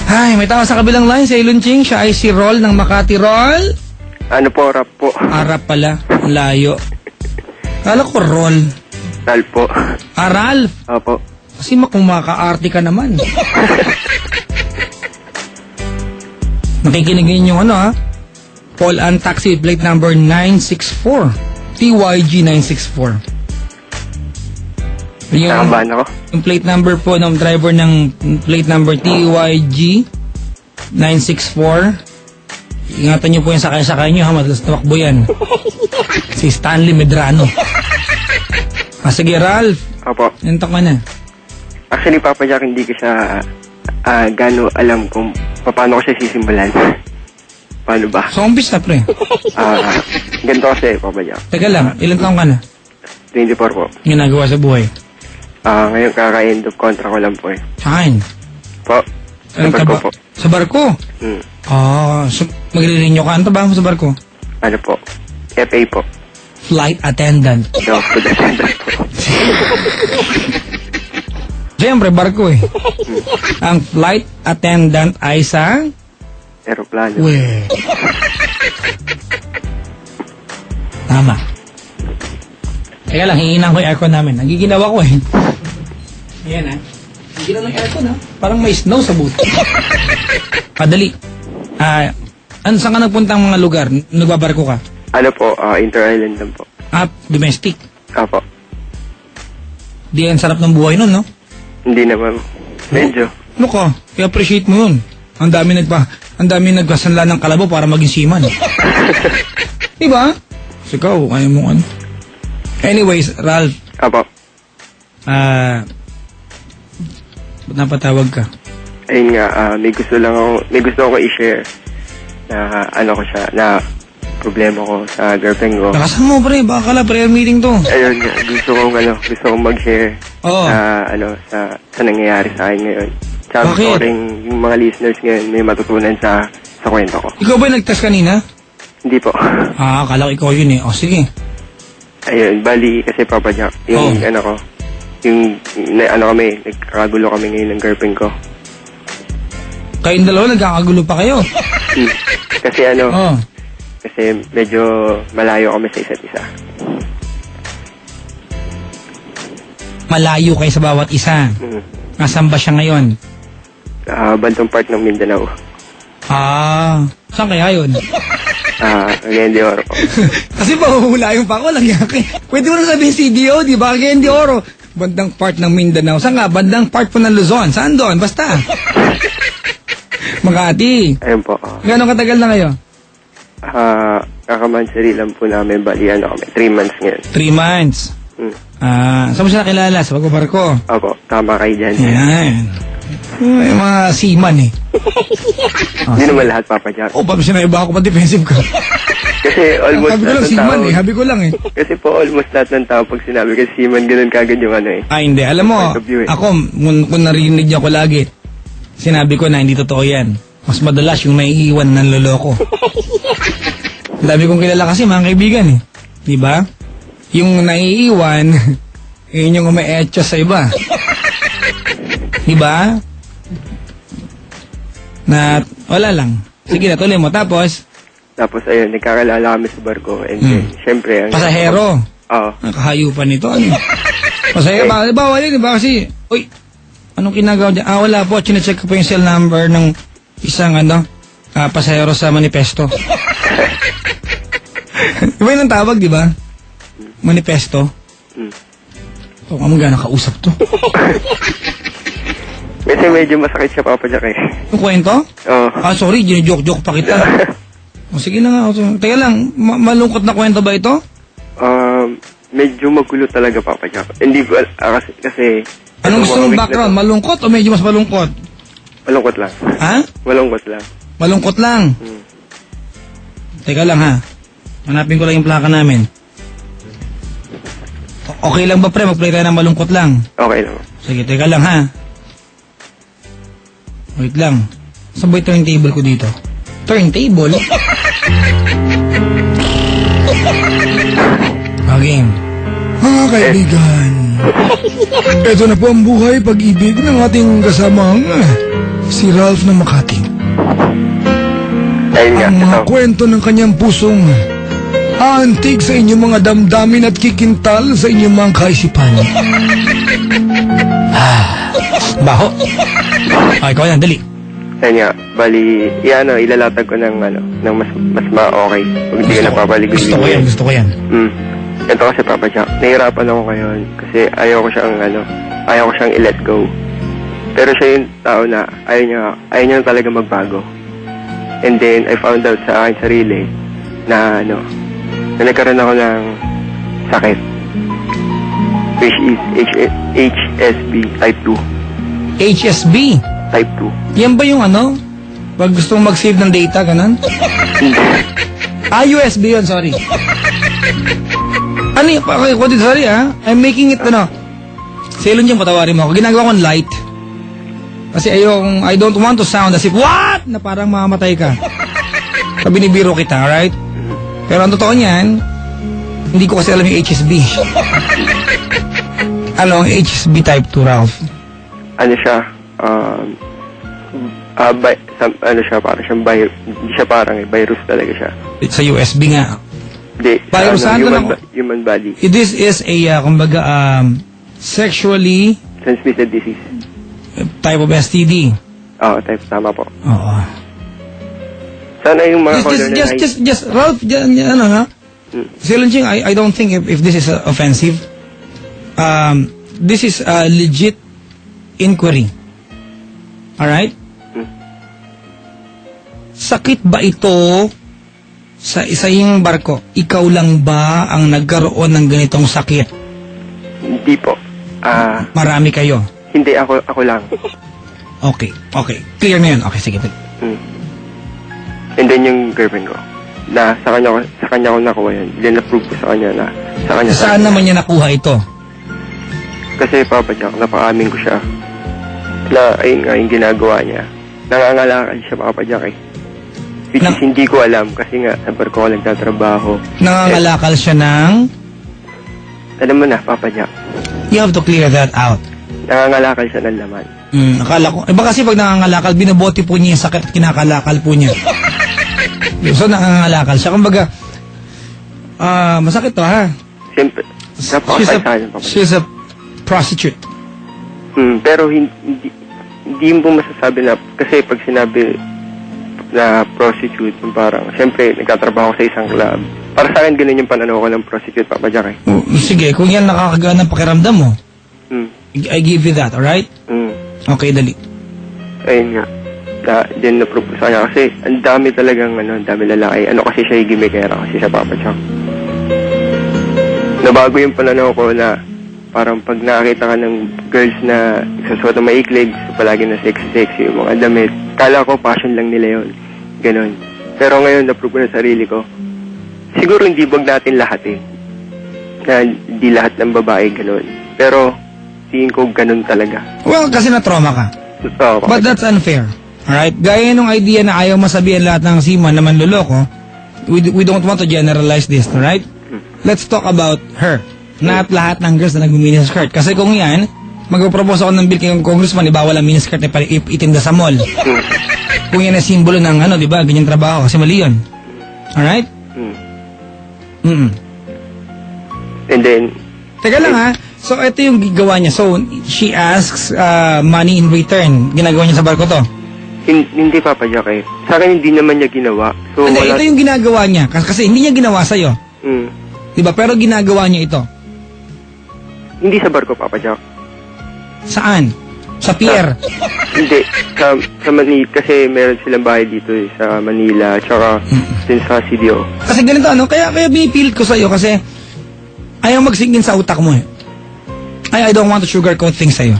Ay, may tao sa kabilang line, si Lunching. Siya ay si Roll ng Makati. Roll? Ano po, rap po. Arap pala. Layo. Kala ko Roll. Tal po. Ralph. Opo. Kasi makumaka-arte ka naman. Nakikinigin yung ano ha? Paul and Taxi with plate number 964. TYG 964. Nakabahan ako. Yung plate number po ng driver ng plate number TYG 964. Ingatan nyo po yung sakay-sakay nyo ha, madalas tumakbo yan. Si Stanley Medrano. Sige, Ralph. Opo. Nantok ka na. Actually, Papa Jack, hindi ko siya gano'n alam kung paano ko siya sisimbalan. Paano ba? So, umpis na, pre. Ganito kasi, Papa Jack. Teka lang, ilang taong ka na? 24 po. Ginagawa sa buhay? Ngayon kaka-end of contract ko lang po eh. Saan? Po. Sa barko po. Sa barko? So, magre-renew ka. Ano trabaho mo sa barko? Ano po? FA po. Flight attendant. No, food attendant po. Siyempre, barko eh. Ang flight attendant ay sa... Aeroplano. Weh. Tama. Teka lang, hihinan ko yung aircon namin. Nagiginawa ko eh. Ayan ha. Higinaw ng aircon ha. Parang may snow sa buto. Padali. Saan ka nagpuntang mga lugar? Nagbabarko ka? Ano po, inter-island lang po. Domestic. Opo. Di ang sarap ng buhay nun, no? Hindi naman. Medyo. Ano ka? I-appreciate mo yun. Ang dami nagpasanla ng kalabaw para maging seaman. Diba? Ikaw, ayaw mo ano. Anyways, Ralph. Opo. Ba't napatawag ka? Ayun nga, may gusto ko i-share na na problema ko sa girlfriend ko. Lakasan mo, pre. Baka kala prayer meeting to. Ayun nga, gusto kong mag-share sa nangyayari sa akin ngayon. Sabi ko rin yung mga listeners ngayon may matutunan sa kwento ko. Ikaw ba nag-test kanina? Hindi po. Akala ko ikaw yun eh. O, sige. Ayun, bali kasi Papa Jack, yung nagkakagulo kami ngayon ng girlfriend ko. Kayong dalawa, nagkakagulo pa kayo? Kasi kasi medyo malayo kami sa isa't isa. Malayo kayo sa bawat isa? Nasaan ba siya ngayon? Bantong part ng Mindanao. Saan kaya yun? Cagayan de Oro po. Kasi pahuhulayon pa ako, nagyaki. Pwede mo na sabihin CDO, di ba? Cagayan de Oro. Bandang part ng Mindanao. Saan nga? Bandang part po ng Luzon. Saan doon? Basta. Makati. Ayun po. Gano'ng katagal na kayo? Kakamansari lang po namin. Bali, 3 months ngayon. 3 months? Saan mo siya nakilala? Sa pagbabarko? Opo, tama kayo dyan. Yan. May mga seaman eh. Hindi naman lahat, Papa Jack. Paano sinaiba ako pa defensive ka? Kasi almost Habi ko lang seaman eh. Habi ko lang eh. Kasi po almost lahat ng tao pag sinabi kasi seaman, ganun kagad yung ano eh. Hindi. Alam mo, ako, kung narinig niyo ko lagi, sinabi ko na hindi totoo yan. Mas madalas yung naiiwan ng loloko. Dami kong kilala kasi mga kaibigan eh. Diba? Yung naiiwan, yun yung ume-etcha sa iba. Diba? Na, wala lang. Sige na, tuloy mo. Tapos ayun, nagkakalala kami sa barko. And then, syempre, pasahero. Oo. Nakahayupan nito. Ano? Pasahero, bawal yun, diba? Kasi, anong kinagawa dyan? Wala po. Chinecheck ko po yung cell number ng isang, pasahero sa manifesto. Iba yun ang tawag, diba? Manifesto. Kung gano'n nakausap to. Kasi medyo masakit siya, Papa Jack eh. Yung kwento? Oo. Sorry, ginijoke-joke pa kita. Sige na nga. Teka lang, malungkot na kwento ba ito? Medyo magulo talaga, Papa Jack. Hindi ko, kasi... Anong gusto mong background? Malungkot o medyo mas malungkot? Malungkot lang. Ha? Malungkot lang. Malungkot lang? Teka lang ha. Hanapin ko lang yung plaka namin. Okay lang ba pre? Mag-play tayo ng malungkot lang. Okay lang. Sige, teka lang ha. Wait lang. Saan ba yung turntable ko dito? Turntable? Game. Mga kaibigan, ito na po ang buhay pag-ibig ng ating kasamang si Ralph ng Makati. Ayun nga, Ang mga ito. kwento ng kanyang pusong aantig sa inyong mga damdamin at kikintal sa inyong mga kaisipan. Baho. Okay, ikaw yan, dali. Ayun nga, bali, ilalatag ko ng mas ma-okay. Kung hindi ka napapaligoy. Gusto ko yan. Ito kasi Papa Jack, nahihirapan ako ngayon kasi ayaw ko siyang i-let go. Pero siya yung tao na ayaw niya talaga magbago. And then, I found out sa akin sarili na na nagkaroon ako ng sakit. Which is HSB type 2. HSB? Type 2. Yan ba yung pag gusto mong mag-save ng data, ganun? USB yun, sorry. Okay, sorry I'm making it, Selon dyan, patawarin mo ako. Ginagawa kong light. Kasi I don't want to sound as if, what? Na parang mamamatay ka. Binibiro kita, alright? Pero ang totoo niyan, hindi ko kasi alam yung HSB. Ano ang HSB type 2, Ralph? Ano siya? Parang siyang virus. Hindi siya parang virus talaga siya. Sa USB nga. Hindi. Virus Human body. This is a, sexually Transmitted disease. type of STD. Oo, type. Tama po. Oo. Sana yung mga caller na Just, Ralph, Silanching, I don't think if this is offensive. This is a legit inquiry. Alright? Sakit ba ito sa isang barko? Ikaw lang ba ang nagkaroon ng ganitong sakit? Hindi po. Marami kayo? Hindi, ako lang. Okay. Clear na yun. Okay, sige. And then yung girlfriend ko, na sa kanya ko nakuha yun. Then na-prove ko sa kanya na sa kanya. Saan naman niya nakuha ito? Kasi Papa Jack, napaamin ko siya na ayun nga yung ginagawa niya. Nangangalakal siya Papa Jack eh. Which is hindi ko alam kasi nga sa barko ko nagtatrabaho. Nangangalakal siya ng? Alam mo na Papa Jack. You have to clear that out. Nangangalakal siya ng laman. Akala ko. Iba kasi pag nangangalakal, binabote po niya yung sakit at kinakalakal po niya. So nangangalakal siya. Kumbaga, masakit to ha? Siyempre, napakasaysayan Papa Jack. She's a prostitute. Pero hindi mo masasabi na, kasi pag sinabi na prostitute, parang, siyempre, nagtatrabaho sa isang club. Para sa akin, ganun yung pananaw ko ng prostitute, Papa Jack eh. Sige, kung yan nakakagaan ng pakiramdam mo, I give you that, alright? Okay, dali. Ayun nga. Then na-prove sa kanya kasi ang dami talagang, ang dami lalaki. Kasi siya yung gimmickera kasi siya Papa Jack. Nabago yung pananaw ko na parang pag nakakita ka ng girls na nagsusuot ng maiklig, palagi na sexy-sexy yung mga damit, kala ko passion lang nila yun. Ganon. Pero ngayon, na-prove ko na sarili ko, siguro hindi wag natin lahat eh. Na hindi lahat ng babae ganon. Pero, tingin ko ganon talaga. Well, kasi na-trauma ka. Totoo. But that's unfair. Alright? Gaya nung idea na ayaw masabihan lahat ng seaman na manloloko, we don't want to generalize this, alright? Let's talk about her. Not lahat ng girls na nag-miniskirt. Kasi kung yan, mag-propose ako ng bill kay congressman, bawal ang miniskirt na itinda sa mall. Kung yan ay simbolo ng di ba, ganyan trabaho, kasi mali yun. Alright? And then, teka lang ha. So, ito yung ginawa niya. So, she asks money in return. Ginagawa niya sa barko to? Hindi Papa Jack eh. Sa akin, hindi naman niya ginawa. So, hindi, ito yung ginagawa niya. Kasi hindi niya ginawa sa'yo. Diba? Pero ginagawa niya ito. Hindi sa barko, Papa Jack. Saan? Sa pier? Hindi. Sa Manila. Kasi meron silang bahay dito sa Manila. Tsaka din sa CDO. Kasi ganito, Kaya binipilit ko sa'yo kasi ayaw magsingin sa utak mo eh. I don't want to sugarcoat things sa'yo.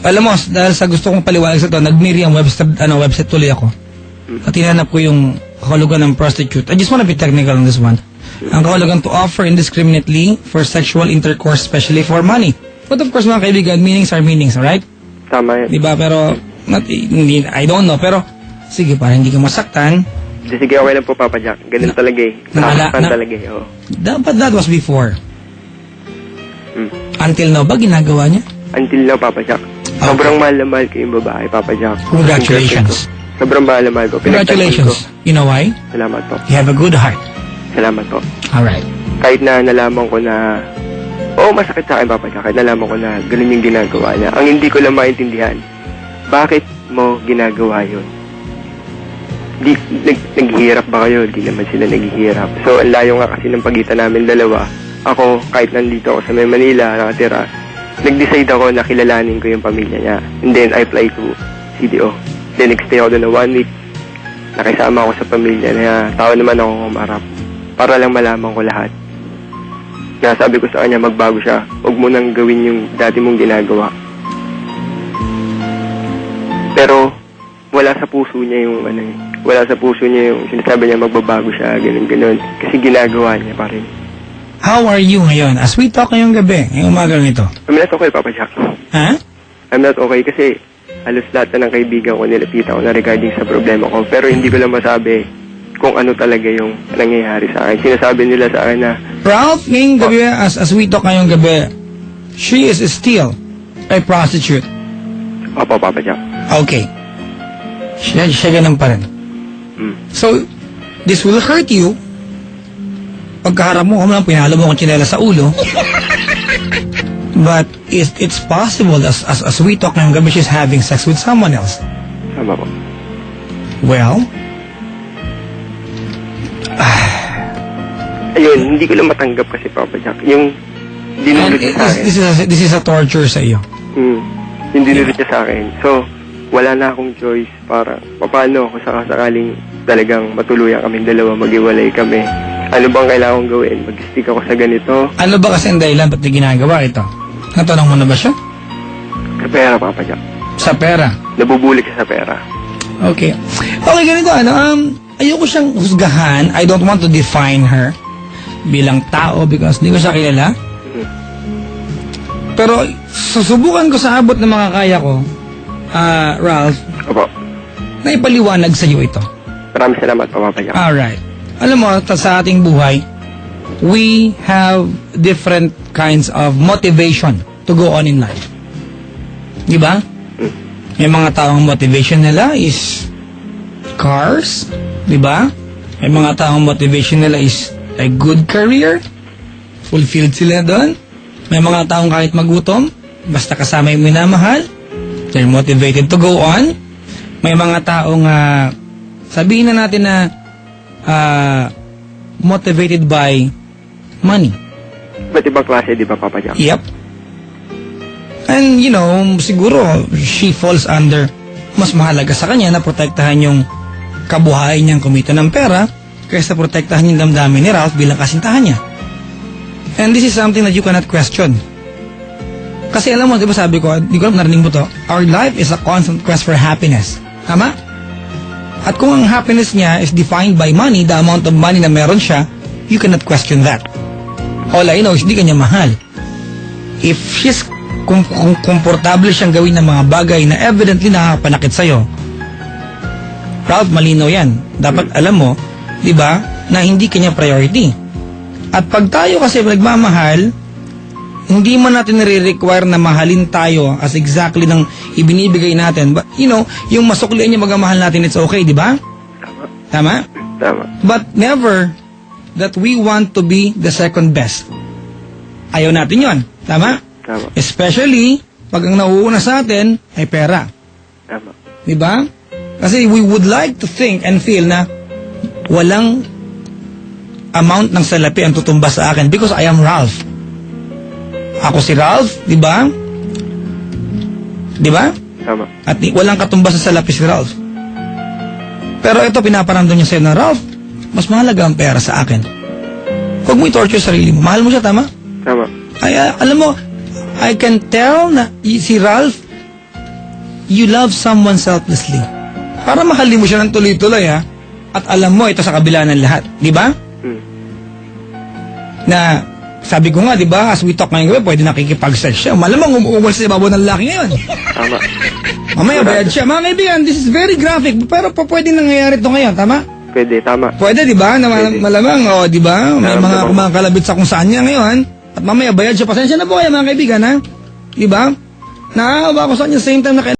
Alam mo, dahil sa gusto kong paliwanag sa ito, nag-Miriam website tuloy ako. At hinanap ko yung kahulugan ng prostitute. I just want to be technical on this one. Ang kahulugan to offer indiscriminately for sexual intercourse, especially for money. But of course, mga kaibigan, meanings are meanings, alright? Tama yan. Diba? Pero, I don't know. Pero, sige, para hindi ka masaktan. Sige, okay lang po, Papa Jack. Ganun talaga eh. Nakakasaktan talaga eh. Oh. Dapat that was before. Until now ba ginagawa niya? Until now, Papa Jack. Sobrang mahal na mahal ko yung babae, Papa Jack. Congratulations. Sobrang mahal na mahal ko. Congratulations. You know why? Salamat po. You have a good heart. Salamat po. Alright. Kahit na nalaman ko na, masakit sa akin, Papa Jack. Kahit nalaman ko na ganun yung ginagawa niya. Ang hindi ko lang maintindihan, bakit mo ginagawa yun? Naghihirap ba kayo? Di naman sila naghihirap. So, ang layo nga kasi ng pagitan namin dalawa. Ako, kahit nandito ako sa May Manila, nakatira, nag-decide ako na kilalanin ko yung pamilya niya. And then, I fly to CDO. Then, nag-stay ako doon na 1 week. Nakisama ako sa pamilya na tao naman ako kumarap. Para lang malaman ko lahat. Kaya sabi ko sa kanya, magbago siya. Huwag mo nang gawin yung dati mong ginagawa. Pero, wala sa puso niya yung wala sa puso niya yung sinasabi niya magbabago siya, ganun. Kasi ginagawa niya pa rin. How are you ngayon? As we talk ngayong gabi, ngayong umagang ito. I'm not okay, Papa Jack. Ha? I'm not okay kasi halos lahat na ng kaibigan ko nilapitan ko na regarding sa problema ko. Pero hindi ko lang masabi kung ano talaga yung nangyayari sa akin. Sinasabi nila sa akin na, Ralph, ngayong gabi, as we talk ngayong gabi, she is still a prostitute. Opo, Papa Jack. Okay. Siya ganun pa rin. So, this will hurt you. Pagkaharap mo, kung lang pinalo mo kong tsinela sa ulo. But it's possible as we talk ngayong gabi, she's having sex with someone else. Tama po. Well, ayun, hindi ko lang matanggap kasi, Papa Jack. Yung dinulot niya sa akin. this is a torture sa iyo. Yung dinulot niya sa akin. So, wala na akong choice para paano ako sakasakaling talagang matuluyan kaming dalawa, maghiwalay kami. Ano bang kailangan kong gawin? Mag-stick ako sa ganito? Ano ba kasi ang dahilan ba't niya ginagawa ito? Natanong mo na ba siya? Sa pera, Papa Jack. Sa pera? Nabubulik siya sa pera. Okay. Okay, ganito, ayoko siyang husgahan. I don't want to define her bilang tao because hindi ko siya kilala. Pero susubukan ko sa abot ng mga kaya ko, Ralph, Opo. na ipaliwanag sa iyo ito. Maraming salamat po, Papa Jack. Alright. Alam mo, sa ating buhay, we have different kinds of motivation to go on in life. Di ba? May mga taong motivation nila is cars. Di ba? May mga taong motivation nila is a good career. Fulfilled sila doon. May mga taong kahit magutom, basta kasama yung minamahal, they're motivated to go on. May mga taong sabihin na natin na motivated by money. Ba't ibang klase, di ba, Papa Jack? Yep. And, siguro, she falls under, mas mahalaga sa kanya na protektahan yung kabuhayan niyang kumita ng pera kaysa protektahan yung damdamin ni Ralph bilang kasintahan niya. And this is something that you cannot question. Kasi alam mo, di ba sabi ko, di ko alam narinig mo to, our life is a constant quest for happiness. Tama? At kung ang happiness niya is defined by money, the amount of money na meron siya, you cannot question that. All I know is hindi kanya mahal. If she's komportable siyang gawin ng mga bagay na evidently nakakapanakit sa'yo, Ralph, malinaw yan. Dapat alam mo, di ba, na hindi kanya priority. At pag tayo kasi nagmamahal, hindi man natin nire-require na mahalin tayo as exactly ng ibinibigay natin. But, yung masuklian niya magmamahal natin, it's okay, di ba? Tama? Tama. But never that we want to be the second best. Ayaw natin yon, tama? Tama. Especially, pag ang nauuna sa atin ay pera. Tama. Di ba? Kasi we would like to think and feel na walang amount ng salapi ang tutumba sa akin because I am Ralph. Ako si Ralph, di ba? Di ba? Tama. At walang katumbas sa salapi si Ralph. Pero ito, pinaparamdam niya sa'yo na, Ralph, mas mahalaga ang pera sa akin. Huwag mo i-torture sarili mo. Mahal mo siya, tama? Tama. Ay, alam mo, I can tell na si Ralph, you love someone selflessly. Para mahalin mo siya ng tuloy-tuloy, ha? At alam mo, ito sa kabila ng lahat. Di ba? Na, sabi ko nga, di ba, as we talk ngayon gabi, pwede nakikipag-sex siya. Malamang umuumal sa ibabaw ng lalaki ngayon. Tama. Mamaya bayad siya. Mga kaibigan, this is very graphic, pero pwede nangyayari ito ngayon, tama? Pwede, tama. Pwede, di ba? Na Pwede. malamang, di ba? May Tama, mga tama. kumakalabit sa kung saan niya ngayon. At mamaya bayad siya. Pasensya na po kayo, mga kaibigan, ha? Di ba? Nakakaba ko sa kanya same time na